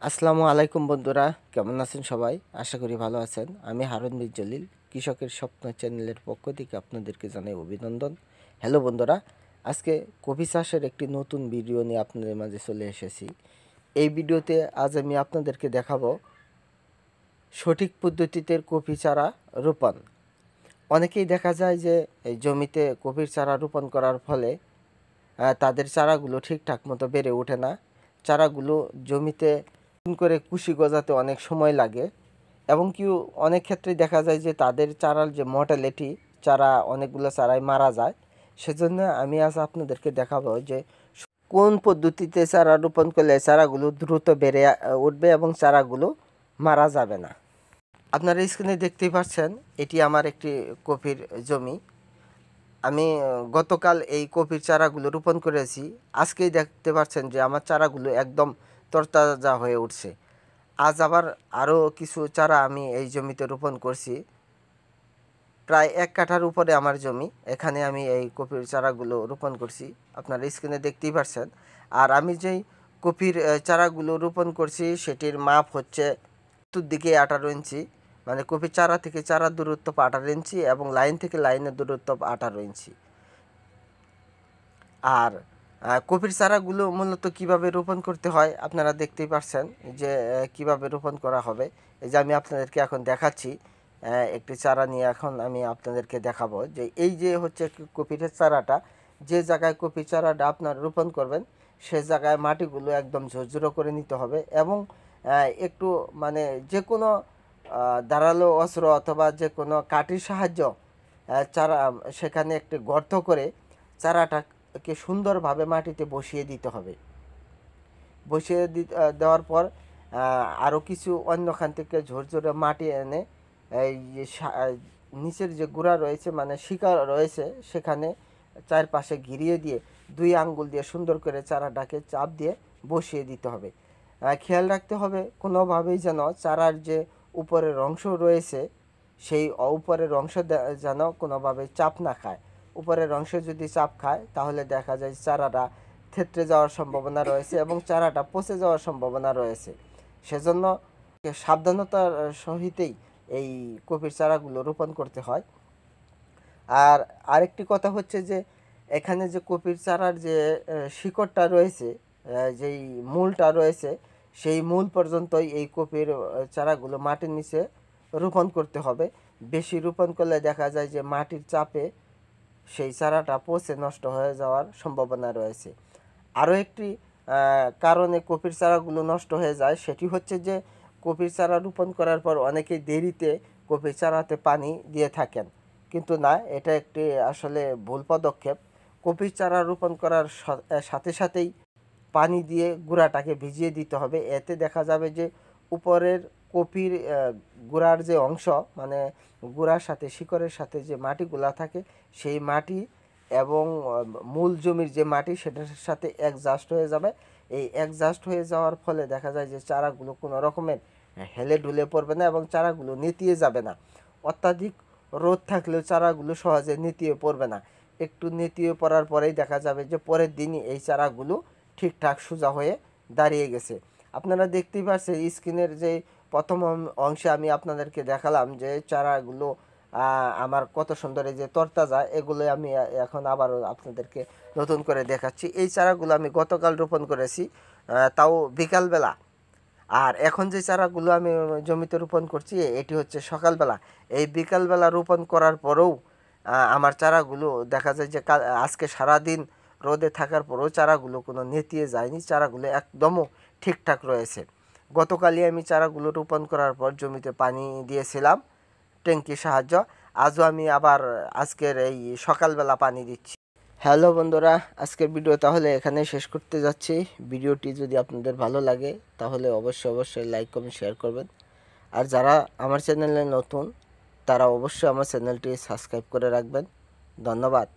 আসসালামু আলাইকুম বন্ধুরা, কেমন আছেন সবাই? আশা করি ভালো আছেন। আমি হারুন বিন জলিল, কৃষকের স্বপ্ন চ্যানেলের পক্ষ থেকে আপনাদেরকে জানাই অভিনন্দন। হ্যালো বন্ধুরা, আজকে কফি চাষের একটি নতুন ভিডিও নিয়ে আপনাদের মাঝে চলে এসেছি। এই ভিডিওতে আজ আমি আপনাদেরকে দেখাবো সঠিক পদ্ধতিতে কফি চারা রোপণ। অনেকেই দেখা যায় যে এই জমিতে কফির চারা রোপণ করার ফলে তাদের চারাগুলো ঠিকঠাক মতো বেড়ে ওঠে না। চারাগুলো জমিতে করে কুশি গজাতে অনেক সময় লাগে এবং কি অনেক ক্ষেত্রে দেখা যায় যে তাদের চারার যে মর্টালিটি, চারা অনেকগুলো চারাই মারা যায়। সেজন্য আমি আজ আপনাদেরকে দেখাবো যে কোন পদ্ধতিতে চারা রোপণ করলে চারাগুলো দ্রুত বেড়ে উঠবে এবং চারাগুলো মারা যাবে না। আপনারা স্ক্রিনে দেখতেই পাচ্ছেন, এটি আমার একটি কফির জমি। আমি গতকাল এই কপির চারাগুলো রোপণ করেছি। আজকেই দেখতে পাচ্ছেন যে আমার চারাগুলো একদম তরতাজা হয়ে উঠছে। আজ আবার আরও কিছু চারা আমি এই জমিতে রোপণ করছি। প্রায় 1 কাঠার উপরে আমার জমি, এখানে আমি এই কপির চারাগুলো রোপণ করছি। আপনারা স্ক্রিনে দেখতেই পাচ্ছেন। আর আমি যেই কপির চারাগুলো রোপণ করছি সেটির মাপ হচ্ছে চতুর্দিকে 18 ইঞ্চি, মানে কপির চারা থেকে চারার দূরত্ব 18 ইঞ্চি এবং লাইন থেকে লাইনের দূরত্ব 18 ইঞ্চি। আর কপির চারাগুলো মূলত কিভাবে রোপণ করতে হয় আপনারা দেখতেই পাচ্ছেন যে কিভাবে রোপণ করা হবে। এই যে আমি আপনাদেরকে এখন দেখাচ্ছি, একটি চারা নিয়ে এখন আমি আপনাদেরকে দেখাবো যে এই যে হচ্ছে কপির চারাটা, যে জায়গায় কপির চারাটা আপনার রোপণ করবেন সে জায়গায় মাটিগুলো একদম ঝুরঝুরো করে নিতে হবে এবং একটু মানে যে কোনো ধারালো অস্ত্র অথবা যে কোনো কাঠির সাহায্য চারা সেখানে একটি গর্ত করে চারাটাকে সুন্দরভাবে মাটিতে বসিয়ে দিতে হবে। বসিয়ে দেওয়ার পর আরও কিছু অন্যখান থেকে ঝরঝরে মাটি এনে এই যে নিচের যে গুঁড়া রয়েছে মানে শিকড় রয়েছে সেখানে চারপাশে ঘিরিয়ে দিয়ে 2 আঙ্গুল দিয়ে সুন্দর করে চারাটাকে চাপ দিয়ে বসিয়ে দিতে হবে। খেয়াল রাখতে হবে কোনোভাবেই যেন চারার যে উপরের অংশ রয়েছে সেই উপরের অংশ যেন কোনোভাবে চাপ না খায়। উপরের অংশ যদি চাপ খায় তাহলে দেখা যায় চারাটা থেতলে যাওয়ার সম্ভাবনা রয়েছে এবং চারাটা পচে যাওয়ার সম্ভাবনা রয়েছে। সেজন্য সাবধানতার সহিতই এই কপির চারাগুলো রোপণ করতে হয়। আর আরেকটি কথা হচ্ছে যে এখানে যে কপির চারার যে শিকড়টা রয়েছে, যেই মূলটা রয়েছে সেই মূল পর্যন্তই এই কপির চারাগুলো মাটির নিচে রোপণ করতে হবে। বেশি রোপণ করলে দেখা যায় যে মাটির চাপে সেই চারাটা পচে নষ্ট হয়ে যাওয়ার সম্ভাবনা রয়েছে। আরও একটি কারণে কপির চারাগুলো নষ্ট হয়ে যায় সেটি হচ্ছে যে কপির চারা রোপণ করার পর অনেকেই দেরিতে কপির চারাতে পানি দিয়ে থাকেন, কিন্তু না, এটা একটি আসলে ভুল পদক্ষেপ। কপির চারা রোপণ করার সাথে সাথেই পানি দিয়ে গুঁড়াটাকে ভিজিয়ে দিতে হবে। এতে দেখা যাবে যে উপরের কপির গুঁড়ার যে অংশ মানে গুঁড়ার সাথে শিকড়ের সাথে যে মাটিগুলা থাকে সেই মাটি এবং মূল জমির যে মাটি সেটার সাথে অ্যাডজাস্ট হয়ে যাবে। এই অ্যাডজাস্ট হয়ে যাওয়ার ফলে দেখা যায় যে চারাগুলো কোনো রকমের হেলে ঢুলে পড়বে না এবং চারাগুলো নেতিয়ে যাবে না। অত্যাধিক রোদ থাকলেও চারাগুলো সহজে নেতিয়ে পড়বে না। একটু নেতিয়ে পড়ার পরেই দেখা যাবে যে পরের দিনই এই চারাগুলো ঠিকঠাক সোজা হয়ে দাঁড়িয়ে গেছে। আপনারা দেখতেই পাচ্ছেন স্ক্রিনের যে প্রথম অংশে আমি আপনাদেরকে দেখালাম যে চারাগুলো আমার কত সুন্দর এই যে তরতাজা, এগুলো আমি এখন আবারও আপনাদেরকে নতুন করে দেখাচ্ছি। এই চারাগুলো আমি গতকাল রোপণ করেছি, তাও বিকালবেলা। আর এখন যে চারাগুলো আমি জমিতে রোপণ করছি এটি হচ্ছে সকালবেলা। এই বিকালবেলা রোপণ করার পরেও আমার চারাগুলো দেখা যায় যে আজকে সারাদিন রোদে থাকার পরেও চারাগুলো কোনো নেতিয়ে যায়নি, চারাগুলো একদমও ঠিকঠাক রয়েছে। গতকালই আমি চারাগুলো রোপণ করার পর জমিতে পানি দিয়েছিলাম ট্যাঙ্কির সাহায্য। আজও আমি আবার আজকের এই সকালবেলা পানি দিচ্ছি। হ্যালো বন্ধুরা, আজকের ভিডিও তাহলে এখানে শেষ করতে যাচ্ছি। ভিডিওটি যদি আপনাদের ভালো লাগে তাহলে অবশ্যই লাইক কমেন্ট শেয়ার করবেন। আর যারা আমার চ্যানেলে নতুন তারা অবশ্যই আমার চ্যানেলটি সাবস্ক্রাইব করে রাখবেন। ধন্যবাদ।